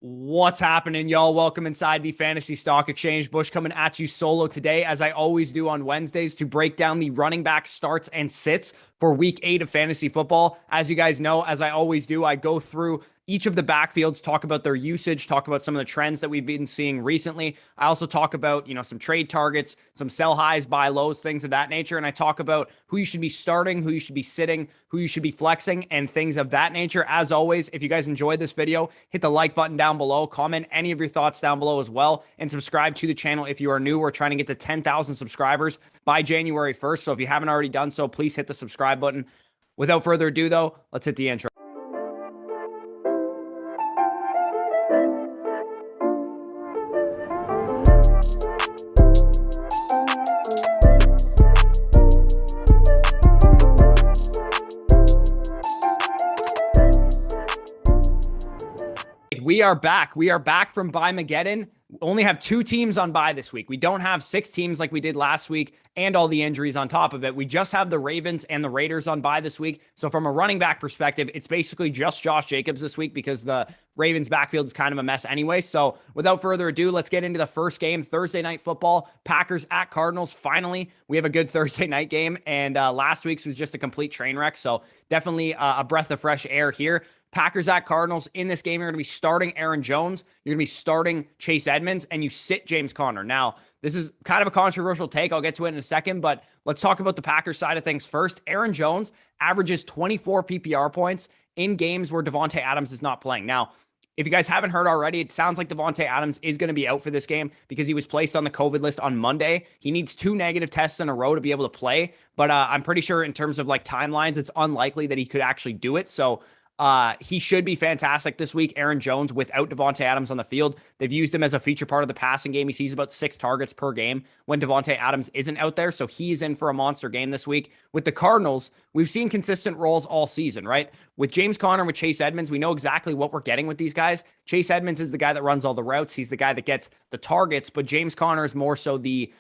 What's happening, y'all? Welcome inside the Fantasy Stock Exchange. Bush coming at you solo today, as I always do on Wednesdays, to break down the running back starts and sits for week 8 of fantasy football. As you guys know, as I always do, I go through each of the backfields, talk about their usage, talk about some of the trends that we've been seeing recently. I also talk about, some trade targets, some sell highs, buy lows, things of that nature. And I talk about who you should be starting, who you should be sitting, who you should be flexing, and things of that nature. As always, if you guys enjoyed this video, hit the like button down below, comment any of your thoughts down below as well, and subscribe to the channel if you are new. We're trying to get to 10,000 subscribers by January 1st. So if you haven't already done so, please hit the subscribe button. Without further ado, though, let's hit the intro. We are back. We are back from Bye-Mageddon. We only have 2 teams on bye this week. We don't have 6 teams like we did last week and all the injuries on top of it. We just have the Ravens and the Raiders on bye this week. So from a running back perspective, it's basically just Josh Jacobs this week because the Ravens backfield is kind of a mess anyway. So without further ado, let's get into the first game, Thursday night football, Packers at Cardinals. Finally, we have a good Thursday night game, and last week's was just a complete train wreck. So definitely a breath of fresh air here. Packers at Cardinals. In this game, you're going to be starting Aaron Jones. You're going to be starting Chase Edmonds, and you sit James Conner. Now, this is kind of a controversial take. I'll get to it in a second, but let's talk about the Packers side of things first. Aaron Jones averages 24 PPR points in games where Davante Adams is not playing. Now, if you guys haven't heard already, it sounds like Davante Adams is going to be out for this game because he was placed on the COVID list on Monday. He needs 2 negative tests in a row to be able to play, but I'm pretty sure in terms of like timelines, it's unlikely that he could actually do it. So he should be fantastic this week. Aaron Jones without Davante Adams on the field. They've used him as a feature part of the passing game. He sees about 6 targets per game when Davante Adams isn't out there. So he's in for a monster game this week. With the Cardinals, we've seen consistent roles all season, right? With James Conner, with Chase Edmonds, we know exactly what we're getting with these guys. Chase Edmonds is the guy that runs all the routes. He's the guy that gets the targets, but James Conner is more so the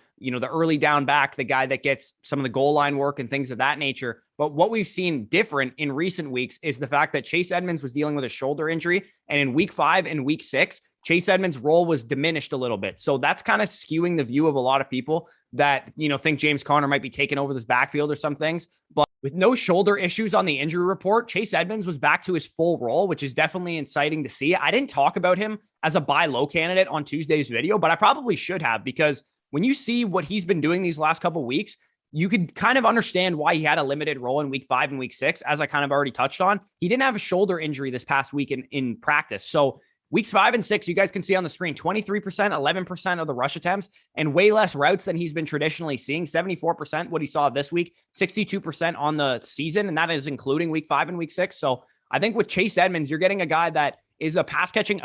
early down back, the guy that gets some of the goal line work and things of that nature. But what we've seen different in recent weeks is the fact that Chase Edmonds was dealing with a shoulder injury. And in week 5 and week 6, Chase Edmonds' role was diminished a little bit. So that's kind of skewing the view of a lot of people that, think James Conner might be taking over this backfield or some things. But with no shoulder issues on the injury report, Chase Edmonds was back to his full role, which is definitely exciting to see. I didn't talk about him as a buy low candidate on Tuesday's video, but I probably should have, because when you see what he's been doing these last couple of weeks, you could kind of understand why he had a limited role in week 5 and week 6, as I kind of already touched on. He didn't have a shoulder injury this past week in practice. So weeks 5 and 6, you guys can see on the screen, 23%, 11% of the rush attempts, and way less routes than he's been traditionally seeing. 74% what he saw this week, 62% on the season, and that is including week 5 and week 6. So I think with Chase Edmonds, you're getting a guy that is a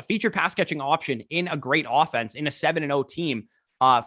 feature pass catching option in a great offense, in a 7-0 team.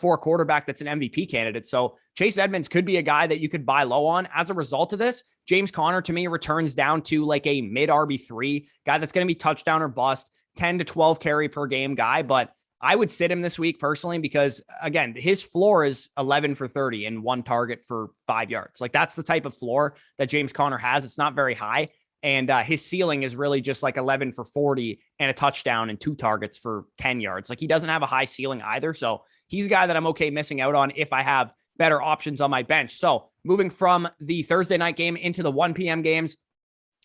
For a quarterback that's an MVP candidate. So Chase Edmonds could be a guy that you could buy low on. As a result of this, James Conner to me returns down to like a mid RB3 guy that's going to be touchdown or bust, 10 to 12 carry per game guy. But I would sit him this week personally because, again, his floor is 11 for 30 and 1 target for 5 yards. Like, that's the type of floor that James Conner has. It's not very high. And his ceiling is really just like 11 for 40 and a touchdown and 2 targets for 10 yards. Like, he doesn't have a high ceiling either. So he's a guy that I'm okay missing out on if I have better options on my bench. So moving from the Thursday night game into the 1 p.m. games,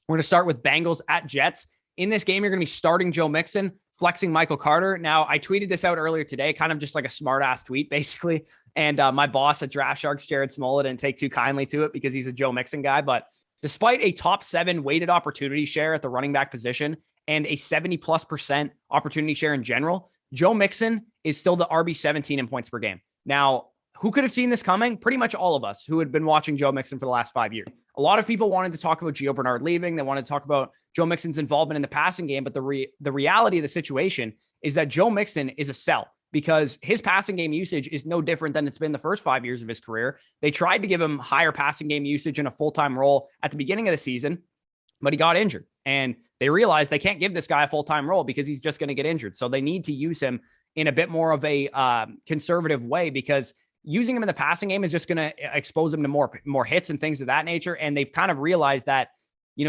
we're going to start with Bengals at Jets. In this game, you're going to be starting Joe Mixon, flexing Michael Carter. Now, I tweeted this out earlier today, kind of just like a smart-ass tweet, basically. And my boss at Draft Sharks, Jared Smollett, didn't take too kindly to it because he's a Joe Mixon guy. But despite a top 7 weighted opportunity share at the running back position and a 70+% opportunity share in general, Joe Mixon is still the RB17 in points per game. Now, who could have seen this coming? Pretty much all of us who had been watching Joe Mixon for the last 5 years. A lot of people wanted to talk about Gio Bernard leaving. They wanted to talk about Joe Mixon's involvement in the passing game. But the reality of the situation is that Joe Mixon is a sell because his passing game usage is no different than it's been the first 5 years of his career. They tried to give him higher passing game usage in a full-time role at the beginning of the season, but he got injured. And they realized they can't give this guy a full-time role because he's just going to get injured. So they need to use him in a bit more of a conservative way, because using him in the passing game is just going to expose him to more hits and things of that nature. And they've kind of realized that,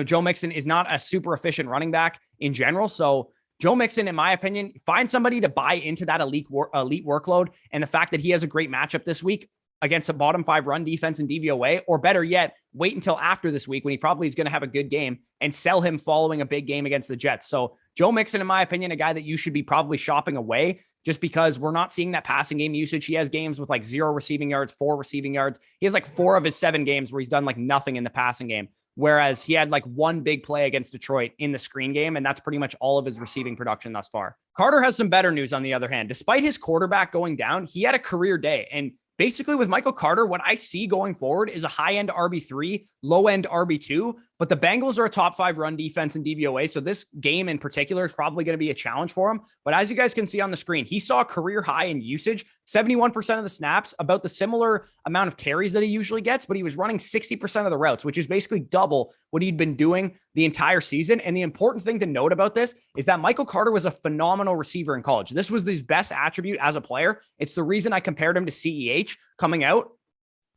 Joe Mixon is not a super efficient running back in general. So Joe Mixon, in my opinion, find somebody to buy into that elite workload, and the fact that he has a great matchup this week against a bottom 5 run defense in DVOA, or better yet, wait until after this week when he probably is going to have a good game and sell him following a big game against the Jets. So Joe Mixon, in my opinion, a guy that you should be probably shopping away just because we're not seeing that passing game usage. He has games with like 0 receiving yards, 4 receiving yards. He has like 4 of his 7 games where he's done like nothing in the passing game. Whereas he had like 1 big play against Detroit in the screen game, and that's pretty much all of his receiving production thus far. Carter has some better news on the other hand. Despite his quarterback going down, he had a career day. And basically with Michael Carter, what I see going forward is a high-end RB3, low-end RB2, but the Bengals are a top 5 run defense in DVOA, so this game in particular is probably going to be a challenge for him. But as you guys can see on the screen, he saw a career high in usage, 71% of the snaps, about the similar amount of carries that he usually gets, but he was running 60% of the routes, which is basically double what he'd been doing the entire season. And the important thing to note about this is that Michael Carter was a phenomenal receiver in college. This was his best attribute as a player. It's the reason I compared him to CEH coming out.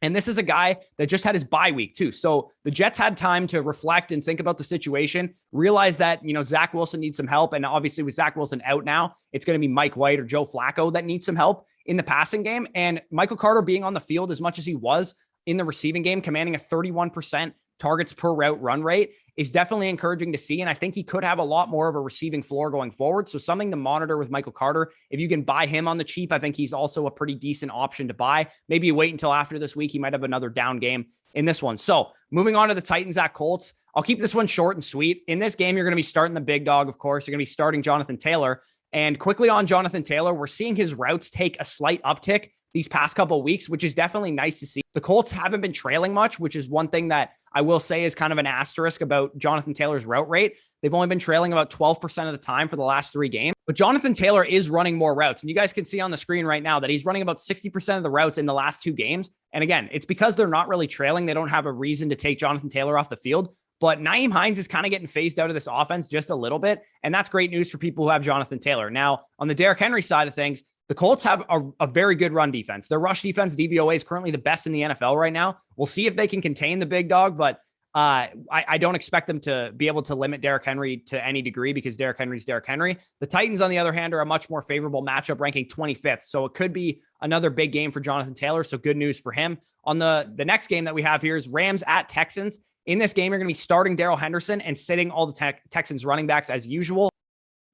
And this is a guy that just had his bye week too. So the Jets had time to reflect and think about the situation, realize that, Zach Wilson needs some help. And obviously with Zach Wilson out now, it's going to be Mike White or Joe Flacco that needs some help in the passing game. And Michael Carter being on the field as much as he was in the receiving game, commanding a 31% targets per route run rate, is definitely encouraging to see. And I think he could have a lot more of a receiving floor going forward. So something to monitor with Michael Carter. If you can buy him on the cheap, I think he's also a pretty decent option to buy. Maybe you wait until after this week. He might have another down game in this one. So moving on to the Titans at Colts. I'll keep this one short and sweet. In this game, you're going to be starting the big dog, of course. You're going to be starting Jonathan Taylor. And quickly on Jonathan Taylor, we're seeing his routes take a slight uptick these past couple of weeks, which is definitely nice to see. The Colts haven't been trailing much, which is one thing that I will say is kind of an asterisk about Jonathan Taylor's route rate. They've only been trailing about 12% of the time for the last 3 games. But Jonathan Taylor is running more routes. And you guys can see on the screen right now that he's running about 60% of the routes in the last 2 games. And again, it's because they're not really trailing. They don't have a reason to take Jonathan Taylor off the field. But Nyheim Hines is kind of getting phased out of this offense just a little bit. And that's great news for people who have Jonathan Taylor. Now, on the Derrick Henry side of things, the Colts have a very good run defense. Their rush defense, DVOA, is currently the best in the NFL right now. We'll see if they can contain the big dog, but I don't expect them to be able to limit Derrick Henry to any degree because Derrick Henry's Derrick Henry. The Titans, on the other hand, are a much more favorable matchup, ranking 25th. So it could be another big game for Jonathan Taylor. So good news for him. On the next game that we have here is Rams at Texans. In this game, you're going to be starting Darrell Henderson and sitting all the Texans running backs as usual.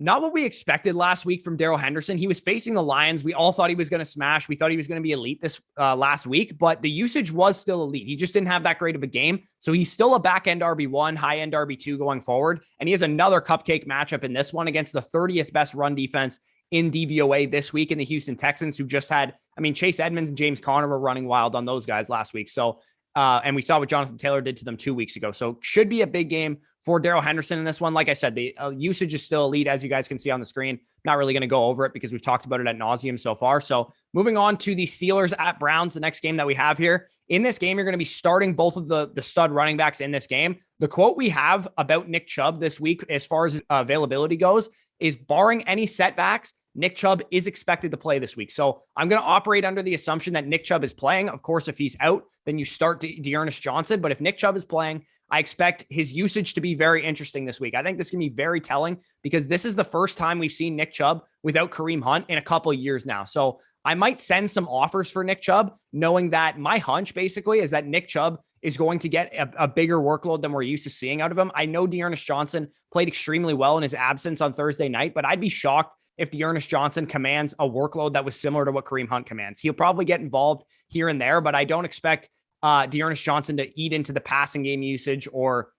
Not what we expected last week from Darrell Henderson. He was facing the Lions. We all thought he was going to smash. We thought he was going to be elite this last week, but the usage was still elite. He just didn't have that great of a game. So he's still a back-end RB1, high-end RB2 going forward. And he has another cupcake matchup in this one against the 30th best run defense in DVOA this week in the Houston Texans, who just had, Chase Edmonds and James Conner were running wild on those guys last week. So, and we saw what Jonathan Taylor did to them 2 weeks ago. So should be a big game for Darrell Henderson in this one. Like I said, the usage is still elite, as you guys can see on the screen. Not really going to go over it because we've talked about it ad nauseum so far. So moving on to the Steelers at Browns, the next game that we have here. In this game, you're going to be starting both of the stud running backs in this game. The quote we have about Nick Chubb this week, as far as availability goes, is barring any setbacks, Nick Chubb is expected to play this week. So I'm going to operate under the assumption that Nick Chubb is playing. Of course, if he's out, then you start Dearness Johnson. But if Nick Chubb is playing, I expect his usage to be very interesting this week. I think this can be very telling because this is the first time we've seen Nick Chubb without Kareem Hunt in a couple of years now. So I might send some offers for Nick Chubb, knowing that my hunch basically is that Nick Chubb is going to get a bigger workload than we're used to seeing out of him. I know Dearness Johnson played extremely well in his absence on Thursday night, but I'd be shocked if Dearness Johnson commands a workload that was similar to what Kareem Hunt commands. He'll probably get involved here and there, but I don't expect Dearness Johnson to eat into the passing game usage or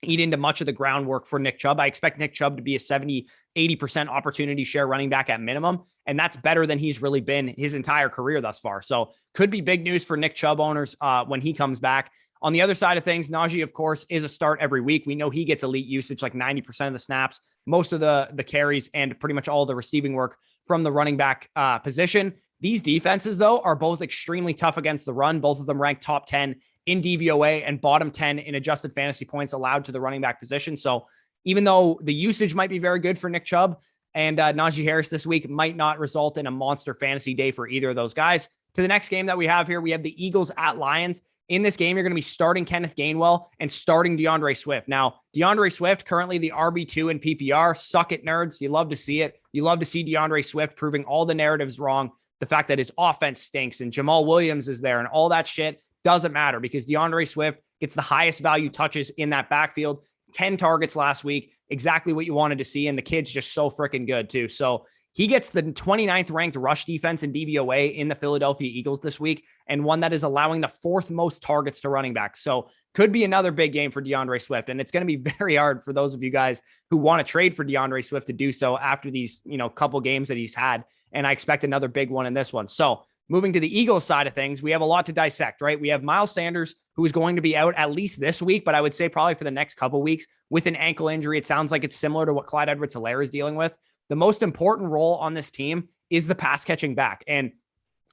eat into much of the groundwork for Nick Chubb. I expect Nick Chubb to be a 70-80% opportunity share running back at minimum, and that's better than he's really been his entire career thus far. So could be big news for Nick Chubb owners when he comes back. On the other side of things, Najee, of course, is a start every week. We know he gets elite usage, like 90% of the snaps, most of the carries, and pretty much all the receiving work from the running back position. These defenses, though, are both extremely tough against the run. Both of them ranked top 10 in DVOA and bottom 10 in adjusted fantasy points allowed to the running back position. So even though the usage might be very good for Nick Chubb and Najee Harris this week might not result in a monster fantasy day for either of those guys. To the next game that we have here, we have the Eagles at Lions. In this game, you're going to be starting Kenneth Gainwell and starting DeAndre Swift. Now, DeAndre Swift, currently the RB2 in PPR. Suck it, nerds. You love to see it. You love to see DeAndre Swift proving all the narratives wrong. The fact that his offense stinks and Jamal Williams is there and all that shit doesn't matter because DeAndre Swift gets the highest value touches in that backfield. 10 targets last week, exactly what you wanted to see. And the kid's just so freaking good too. So he gets the 29th ranked rush defense in DVOA in the Philadelphia Eagles this week, and one that is allowing the 4th most targets to running backs. So could be another big game for DeAndre Swift. And it's going to be very hard for those of you guys who want to trade for DeAndre Swift to do so after these, couple games that he's had. And I expect another big one in this one. So moving to the Eagles side of things, we have a lot to dissect, right? We have Miles Sanders, who is going to be out at least this week, but I would say probably for the next couple weeks with an ankle injury. It sounds like it's similar to what Clyde Edwards-Helaire is dealing with. The most important role on this team is the pass catching back. And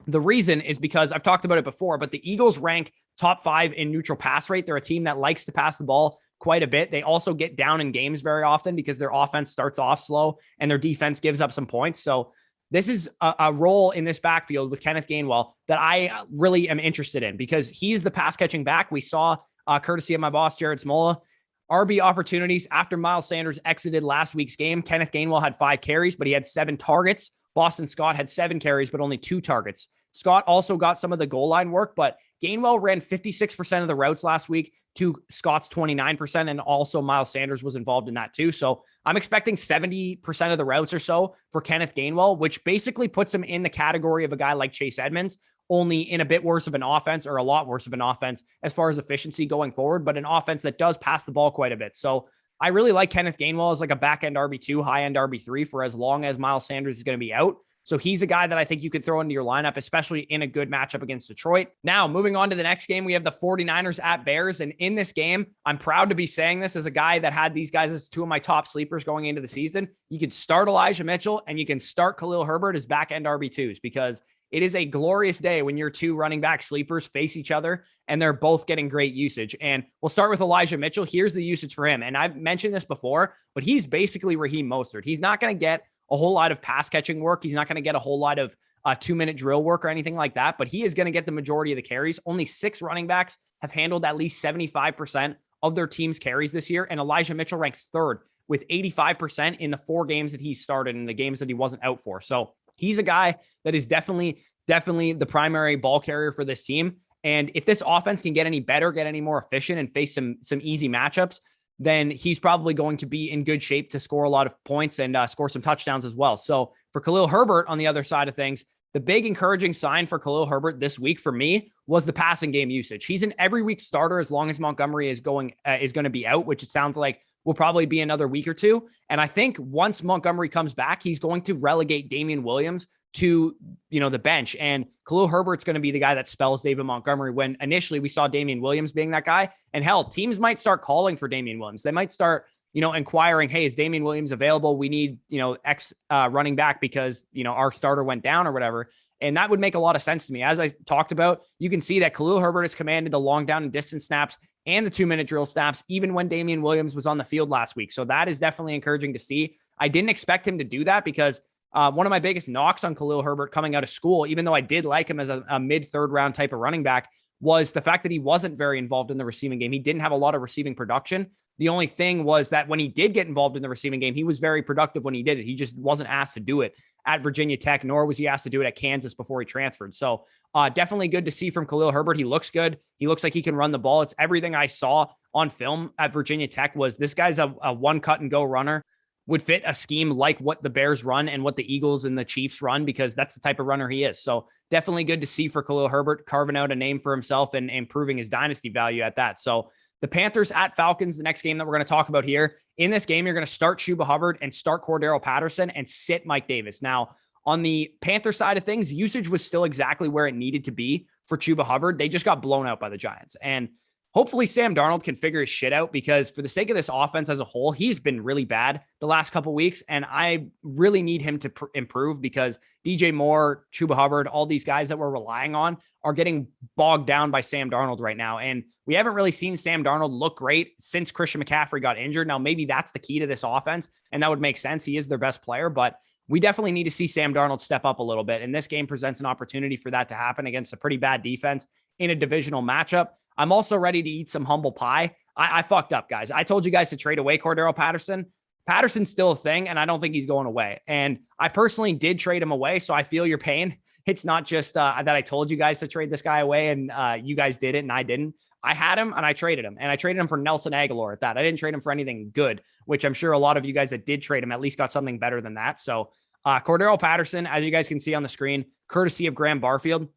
the reason is because I've talked about it before, but the Eagles rank top 5 in neutral pass rate. They're a team that likes to pass the ball quite a bit. They also get down in games very often because their offense starts off slow and their defense gives up some points. So this is a role in this backfield with Kenneth Gainwell that I really am interested in because he's the pass catching back. We saw, courtesy of my boss, Jared Smola, RB opportunities after Miles Sanders exited last week's game. Kenneth Gainwell had 5 carries, but he had 7 targets. Boston Scott had 7 carries, but only 2 targets. Scott also got some of the goal line work, but Gainwell ran 56% of the routes last week to Scott's 29%, and also Miles Sanders was involved in that too. So I'm expecting 70% of the routes or so for Kenneth Gainwell, which basically puts him in the category of a guy like Chase Edmonds, only in a bit worse of an offense, or a lot worse of an offense as far as efficiency going forward, but an offense that does pass the ball quite a bit. So I really like Kenneth Gainwell as like a back-end RB2, high-end RB3 for as long as Miles Sanders is going to be out. So he's a guy that I think you could throw into your lineup, especially in a good matchup against Detroit. Now, moving on to the next game, we have the 49ers at Bears. And in this game, I'm proud to be saying this as a guy that had these guys as 2 of my top sleepers going into the season. You can start Elijah Mitchell and you can start Khalil Herbert as back-end RB2s because it is a glorious day when your 2 running back sleepers face each other and they're both getting great usage. And we'll start with Elijah Mitchell. Here's the usage for him. And I've mentioned this before, but he's basically Raheem Mostert. He's not going to get a whole lot of pass catching work. He's not going to get a whole lot of 2-minute drill work or anything like that, but he is going to get the majority of the carries. Only 6 running backs have handled at least 75% of their team's carries this year. And Elijah Mitchell ranks 3rd with 85% in the 4 games that he started and the games that he wasn't out for. So he's a guy that is definitely the primary ball carrier for this team. And if this offense can get any better, get any more efficient, and face some easy matchups, then he's probably going to be in good shape to score a lot of points and score some touchdowns as well. So for Khalil Herbert on the other side of things, the big encouraging sign for Khalil Herbert this week for me was the passing game usage. He's an every week starter as long as Montgomery is going to be out, which it sounds like will probably be another week or 2. And I think once Montgomery comes back, he's going to relegate Damian Williams to, the bench. And Khalil Herbert's going to be the guy that spells David Montgomery, when initially we saw Damian Williams being that guy. And hell, teams might start calling for Damian Williams. They might start, inquiring, hey, is Damian Williams available? We need, X running back because, our starter went down or whatever. And that would make a lot of sense to me. As I talked about, you can see that Khalil Herbert has commanded the long down and distance snaps and the 2-minute drill snaps, even when Damian Williams was on the field last week. So that is definitely encouraging to see. I didn't expect him to do that because one of my biggest knocks on Khalil Herbert coming out of school, even though I did like him as a mid-3rd round type of running back, was the fact that he wasn't very involved in the receiving game. He didn't have a lot of receiving production. The only thing was that when he did get involved in the receiving game, he was very productive when he did it. He just wasn't asked to do it at Virginia Tech, nor was he asked to do it at Kansas before he transferred. So definitely good to see from Khalil Herbert. He looks good. He looks like he can run the ball. It's everything I saw on film at Virginia Tech was this guy's a one cut and go runner, would fit a scheme like what the Bears run and what the Eagles and the Chiefs run, because that's the type of runner he is. So definitely good to see for Khalil Herbert carving out a name for himself and improving his dynasty value at that. So the Panthers at Falcons, the next game that we're going to talk about here. In this game, you're going to start Chuba Hubbard and start Cordero Patterson and sit Mike Davis. Now, on the Panther side of things, usage was still exactly where it needed to be for Chuba Hubbard. They just got blown out by the Giants. And hopefully Sam Darnold can figure his shit out, because for the sake of this offense as a whole, he's been really bad the last couple of weeks. And I really need him to improve, because DJ Moore, Chuba Hubbard, all these guys that we're relying on are getting bogged down by Sam Darnold right now. And we haven't really seen Sam Darnold look great since Christian McCaffrey got injured. Now, maybe that's the key to this offense, and that would make sense. He is their best player, but we definitely need to see Sam Darnold step up a little bit. And this game presents an opportunity for that to happen against a pretty bad defense in a divisional matchup. I'm also ready to eat some humble pie. I fucked up, guys. I told you guys to trade away Cordero Patterson. Patterson's still a thing, and I don't think he's going away. And I personally did trade him away, so I feel your pain. It's not just that I told you guys to trade this guy away, and you guys did it, and I didn't. I had him, and I traded him. And I traded him for Nelson Aguilar at that. I didn't trade him for anything good, which I'm sure a lot of you guys that did trade him at least got something better than that. So Cordero Patterson, as you guys can see on the screen, courtesy of Graham Barfield,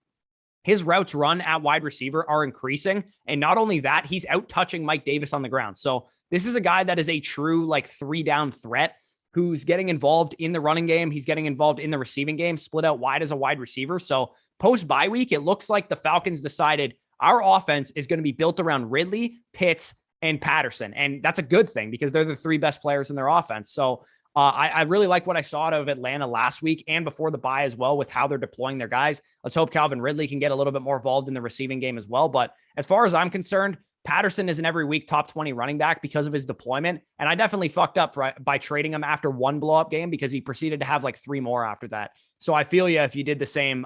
his routes run at wide receiver are increasing. And not only that, he's out touching Mike Davis on the ground. So this is a guy that is a true like 3-down threat who's getting involved in the running game. He's getting involved in the receiving game, split out wide as a wide receiver. So post bye week, it looks like the Falcons decided our offense is going to be built around Ridley, Pitts, and Patterson. And that's a good thing because they're the 3 best players in their offense. So I really like what I saw out of Atlanta last week and before the bye as well with how they're deploying their guys. Let's hope Calvin Ridley can get a little bit more involved in the receiving game as well. But as far as I'm concerned, Patterson is an every week top 20 running back because of his deployment. And I definitely fucked up by trading him after 1 blow-up game because he proceeded to have like 3 more after that. So I feel you if you did the same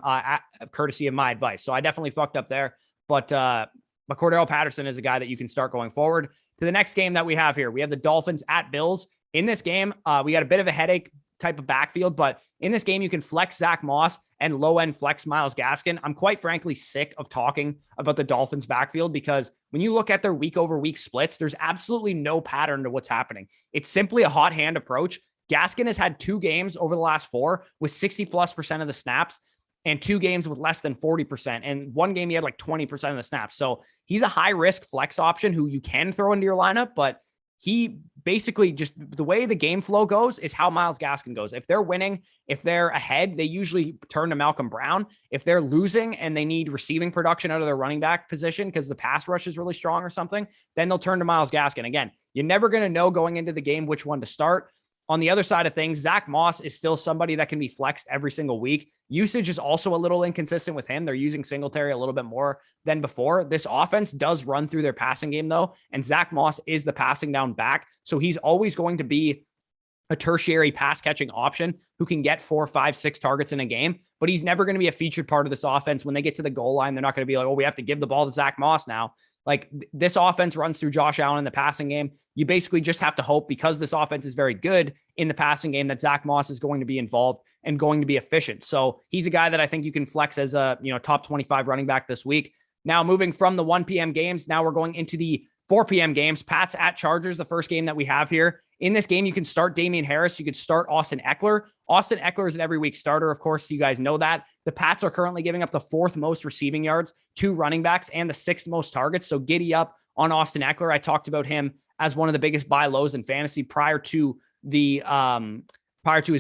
courtesy of my advice. So I definitely fucked up there. But Cordero Patterson is a guy that you can start going forward. To the next game that we have here, we have the Dolphins at Bills. In this game, we got a bit of a headache type of backfield, but in this game, you can flex Zach Moss and low-end flex Myles Gaskin. I'm quite frankly sick of talking about the Dolphins backfield because when you look at their week-over-week splits, there's absolutely no pattern to what's happening. It's simply a hot hand approach. Gaskin has had 2 games over the last 4 with 60+% of the snaps and 2 games with less than 40%. And 1 game, he had like 20% of the snaps. So he's a high-risk flex option who you can throw into your lineup, but he basically just the way the game flow goes is how Myles Gaskin goes. If they're winning, if they're ahead, they usually turn to Malcolm Brown. If they're losing and they need receiving production out of their running back position because the pass rush is really strong or something, then they'll turn to Myles Gaskin. Again, you're never going to know going into the game which one to start. On the other side of things, Zach Moss is still somebody that can be flexed every single week. Usage is also a little inconsistent with him. They're using Singletary a little bit more than before. This offense does run through their passing game, though, and Zach Moss is the passing down back. So he's always going to be a tertiary pass catching option who can get 4, 5, 6 targets in a game, but he's never going to be a featured part of this offense. When they get to the goal line, they're not going to be like, oh, we have to give the ball to Zach Moss now. Like this offense runs through Josh Allen in the passing game. You basically just have to hope because this offense is very good in the passing game that Zach Moss is going to be involved and going to be efficient. So he's a guy that I think you can flex as a, top 25 running back this week. Now moving from the 1 p.m. games, now we're going into the 4 p.m. games. Pats at Chargers, the first game that we have here. In this game, you can start Damian Harris. You could start Austin Eckler. Austin Eckler is an every week starter. Of course, you guys know that. The Pats are currently giving up the 4th most receiving yards to running backs and the 6th most targets. So giddy up on Austin Eckler. I talked about him as one of the biggest buy lows in fantasy prior to his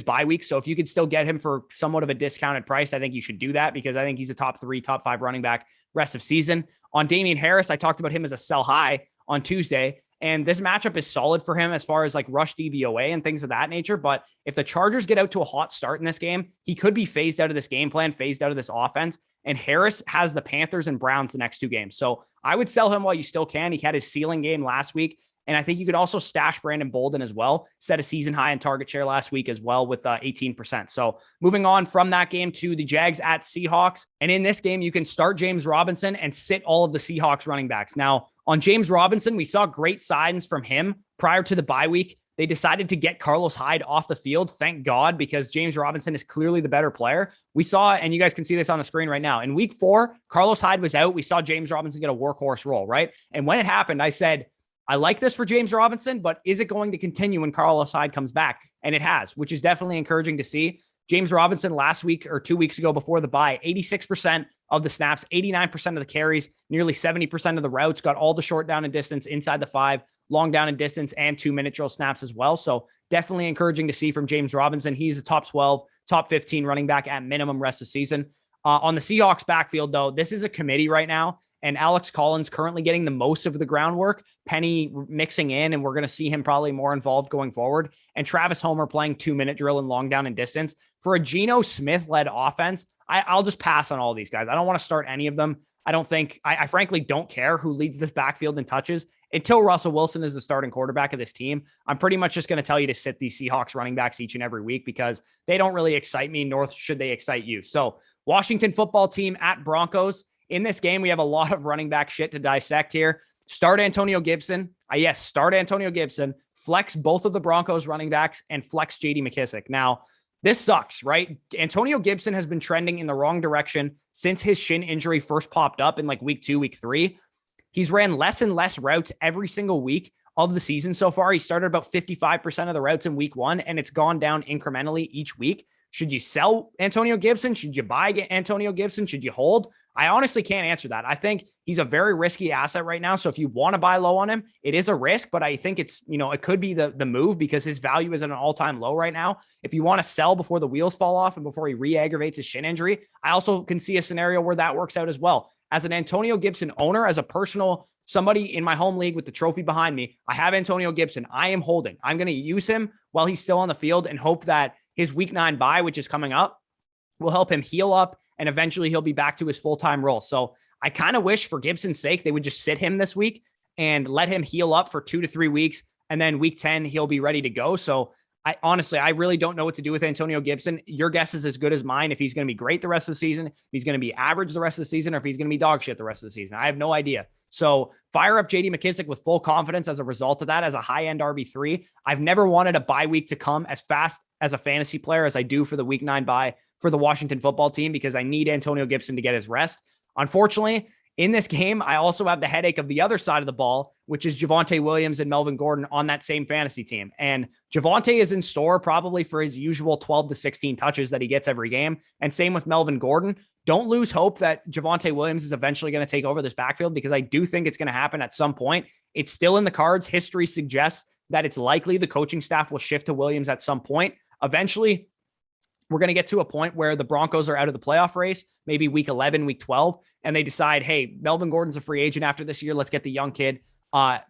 bye week. So if you could still get him for somewhat of a discounted price, I think you should do that because I think he's a top 3, top 5 running back rest of season. On Damian Harris, I talked about him as a sell high on Tuesday. And this matchup is solid for him as far as like rush DVOA and things of that nature. But if the Chargers get out to a hot start in this game, he could be phased out of this game plan, phased out of this offense. And Harris has the Panthers and Browns the next 2 games. So I would sell him while you still can. He had his ceiling game last week. And I think you could also stash Brandon Bolden as well. Set a season high in target share last week as well with 18%. So moving on from that game to the Jags at Seahawks. And in this game, you can start James Robinson and sit all of the Seahawks running backs. Now, on James Robinson, we saw great signs from him prior to the bye week. They decided to get Carlos Hyde off the field. Thank God, because James Robinson is clearly the better player. We saw, and you guys can see this on the screen right now. In week 4, Carlos Hyde was out. We saw James Robinson get a workhorse role, right? And when it happened, I said, I like this for James Robinson, but is it going to continue when Carlos Hyde comes back? And it has, which is definitely encouraging to see. James Robinson last week or 2 weeks ago before the bye, 86% of the snaps, 89% of the carries, nearly 70% of the routes, got all the short down and distance inside the 5, long down and distance, and 2-minute drill snaps as well. So definitely encouraging to see from James Robinson. He's a top 12, top 15 running back at minimum rest of season. On the Seahawks backfield, though, this is a committee right now. And Alex Collins currently getting the most of the groundwork, Penny mixing in, and we're going to see him probably more involved going forward. And Travis Homer playing 2-minute drill and long down and distance. For a Geno Smith-led offense, I'll just pass on all these guys. I don't want to start any of them. I frankly don't care who leads this backfield in touches until Russell Wilson is the starting quarterback of this team. I'm pretty much just going to tell you to sit these Seahawks running backs each and every week because they don't really excite me, nor should they excite you. So Washington football team at Broncos. in this game, we have a lot of running back shit to dissect here. Start Antonio Gibson. Yes, start Antonio Gibson. Flex both of the Broncos running backs and flex JD McKissic. Now, this sucks, right? Antonio Gibson has been trending in the wrong direction since his shin injury first popped up in like week 2, week 3. He's ran less and less routes every single week of the season so far. He started about 55% of the routes in week 1, and it's gone down incrementally each week. Should you sell Antonio Gibson? Should you buy Antonio Gibson? Should you hold? I honestly can't answer that. I think he's a very risky asset right now. So if you want to buy low on him, it is a risk, but I think it's, it could be the move because his value is at an all-time low right now. If you want to sell before the wheels fall off and before he re-aggravates his shin injury, I also can see a scenario where that works out as well. As an Antonio Gibson owner, as a personal somebody in my home league with the trophy behind me, I have Antonio Gibson. I am holding. I'm going to use him while he's still on the field and hope that his week 9 bye, which is coming up, will help him heal up and eventually he'll be back to his full-time role. So I kind of wish for Gibson's sake, they would just sit him this week and let him heal up for 2 to 3 weeks. And then week 10, he'll be ready to go. So I really don't know what to do with Antonio Gibson. Your guess is as good as mine. If he's going to be great the rest of the season, if he's going to be average the rest of the season, or if he's going to be dog shit the rest of the season. I have no idea. So fire up JD McKissic with full confidence as a result of that, as a high-end RB3. I've never wanted a bye week to come as fast as a fantasy player as I do for the week 9 bye for the Washington football team, because I need Antonio Gibson to get his rest. Unfortunately, in this game, I also have the headache of the other side of the ball, which is Javonte Williams and Melvin Gordon on that same fantasy team. And Javonte is in store probably for his usual 12 to 16 touches that he gets every game. And same with Melvin Gordon. Don't lose hope that Javonte Williams is eventually going to take over this backfield, because I do think it's going to happen at some point. It's still in the cards. History suggests that it's likely the coaching staff will shift to Williams at some point. Eventually, we're going to get to a point where the Broncos are out of the playoff race, maybe week 11, week 12, and they decide, hey, Melvin Gordon's a free agent after this year. Let's get the young kid,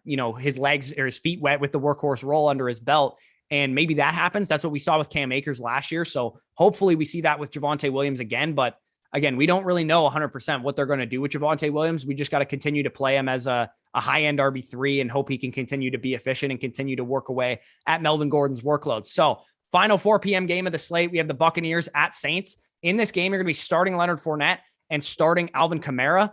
his legs or his feet wet with the workhorse role under his belt. And maybe that happens. That's what we saw with Cam Akers last year. So hopefully we see that with Javonte Williams again. But again, we don't really know 100% what they're going to do with Javonte Williams. We just got to continue to play him as a high-end RB3 and hope he can continue to be efficient and continue to work away at Melvin Gordon's workload. So final 4 p.m. game of the slate, we have the Buccaneers at Saints. In this game, you're going to be starting Leonard Fournette and starting Alvin Kamara.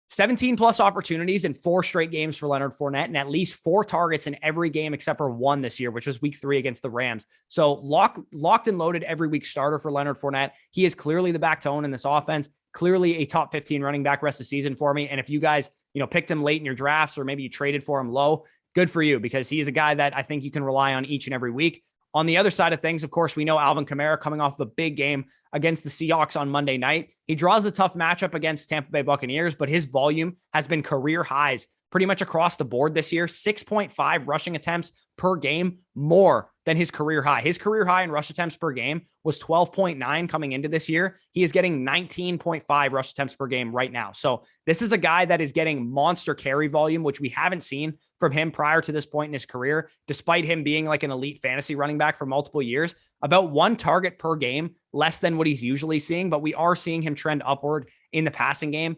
17 plus opportunities in 4 straight games for Leonard Fournette, and at least 4 targets in every game except for 1 this year, which was week 3 against the Rams. So locked and loaded every week starter for Leonard Fournette. He is clearly the backbone in this offense, clearly a top 15 running back rest of the season for me. And if you guys, picked him late in your drafts, or maybe you traded for him low, good for you, because he is a guy that I think you can rely on each and every week. On the other side of things, of course, we know Alvin Kamara coming off the big game against the Seahawks on Monday night. He draws a tough matchup against Tampa Bay Buccaneers, but his volume has been career highs pretty much across the board this year. 6.5 rushing attempts per game, more than his career high. His career high in rush attempts per game was 12.9 coming into this year. He is getting 19.5 rush attempts per game right now. So this is a guy that is getting monster carry volume, which we haven't seen from him prior to this point in his career, despite him being like an elite fantasy running back for multiple years. About 1 target per game, less than what he's usually seeing, but we are seeing him trend upward in the passing game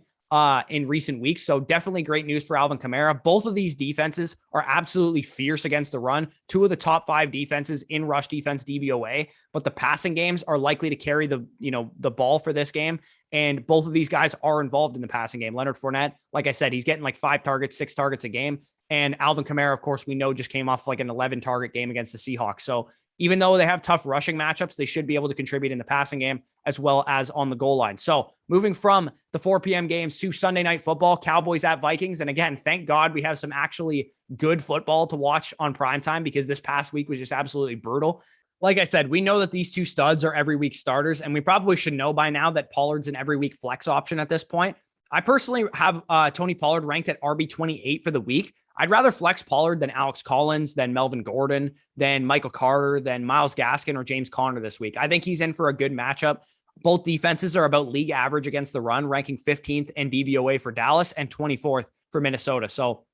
in recent weeks. So definitely great news for Alvin Kamara. Both of these defenses are absolutely fierce against the run. 2 of the top 5 defenses in rush defense DVOA, but the passing games are likely to carry the ball for this game. And both of these guys are involved in the passing game. Leonard Fournette, like I said, he's getting like 5 targets, 6 targets a game. And Alvin Kamara, of course, we know just came off like an 11 target game against the Seahawks. So even though they have tough rushing matchups, they should be able to contribute in the passing game as well as on the goal line. So moving from the 4 p.m. games to Sunday Night Football, Cowboys at Vikings. And again, thank God we have some actually good football to watch on primetime, because this past week was just absolutely brutal. Like I said, we know that these 2 studs are every week starters, and we probably should know by now that Pollard's an every week flex option at this point. I personally have Tony Pollard ranked at RB28 for the week. I'd rather flex Pollard than Alex Collins, than Melvin Gordon, than Michael Carter, than Myles Gaskin or James Conner this week. I think he's in for a good matchup. Both defenses are about league average against the run, ranking 15th in DVOA for Dallas and 24th for Minnesota. So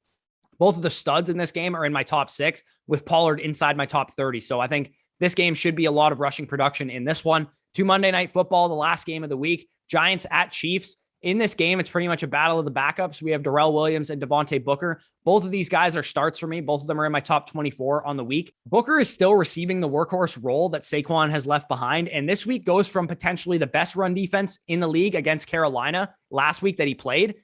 both of the studs in this game are in my top 6, with Pollard inside my top 30. So I think this game should be a lot of rushing production in this one. To Monday Night Football, the last game of the week, Giants at Chiefs. In this game, it's pretty much a battle of the backups. We have Darrell Williams and Devontae Booker. Both of these guys are starts for me. Both of them are in my top 24 on the week. Booker is still receiving the workhorse role that Saquon has left behind. And this week goes from potentially the best run defense in the league against Carolina last week that he played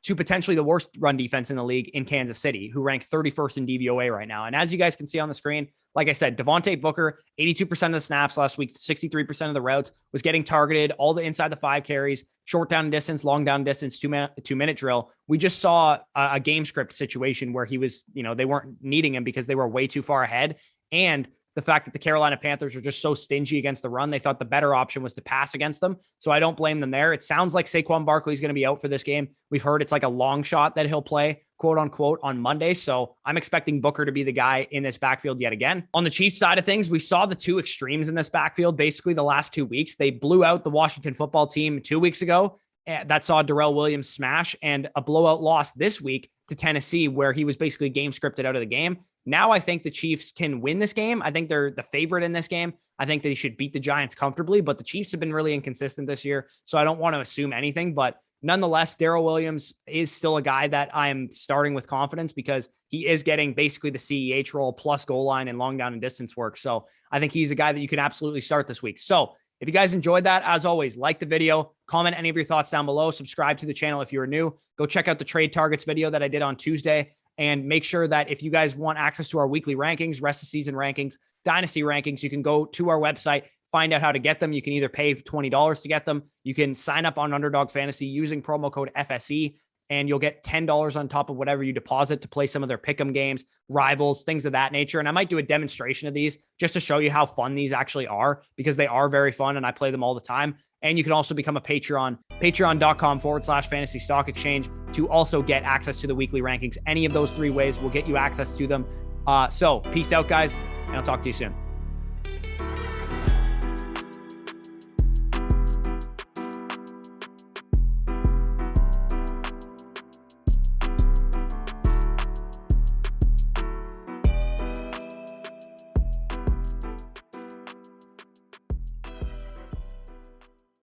to potentially the worst run defense in the league in Kansas City, who ranked 31st in DVOA right now. And as you guys can see on the screen, like I said, Devontae Booker, 82% of the snaps last week, 63% of the routes, was getting targeted, all the inside the 5 carries, short down distance, long down distance, two-minute drill. We just saw a game script situation where he was, they weren't needing him because they were way too far ahead. And the fact that the Carolina Panthers are just so stingy against the run, they thought the better option was to pass against them. So I don't blame them there. It sounds like Saquon Barkley is going to be out for this game. We've heard it's like a long shot that he'll play, quote unquote, on Monday. So I'm expecting Booker to be the guy in this backfield yet again. On the Chiefs side of things, we saw the two extremes in this backfield basically the last 2 weeks. They blew out the Washington football team 2 weeks ago. That saw Darrell Williams smash, and a blowout loss this week to Tennessee, where he was basically game scripted out of the game. Now I think the Chiefs can win this game. I think they're the favorite in this game. I think they should beat the Giants comfortably, but the Chiefs have been really inconsistent this year, so I don't want to assume anything. But nonetheless, Darrell Williams is still a guy that I'm starting with confidence because he is getting basically the CEH role plus goal line and long down and distance work. So I think he's a guy that you can absolutely start this week. So if you guys enjoyed that, as always, like the video, comment any of your thoughts down below, subscribe to the channel if you're new, go check out the trade targets video that I did on Tuesday, and make sure that if you guys want access to our weekly rankings, rest of season rankings, dynasty rankings, you can go to our website, find out how to get them. You can either pay $20 to get them. You can sign up on Underdog Fantasy using promo code FSE, and you'll get $10 on top of whatever you deposit to play some of their pick'em games, rivals, things of that nature. And I might do a demonstration of these just to show you how fun these actually are, because they are very fun and I play them all the time. And you can also become a Patreon, patreon.com/fantasy stock exchange, to also get access to the weekly rankings. Any of those 3 ways will get you access to them. So peace out, guys, and I'll talk to you soon.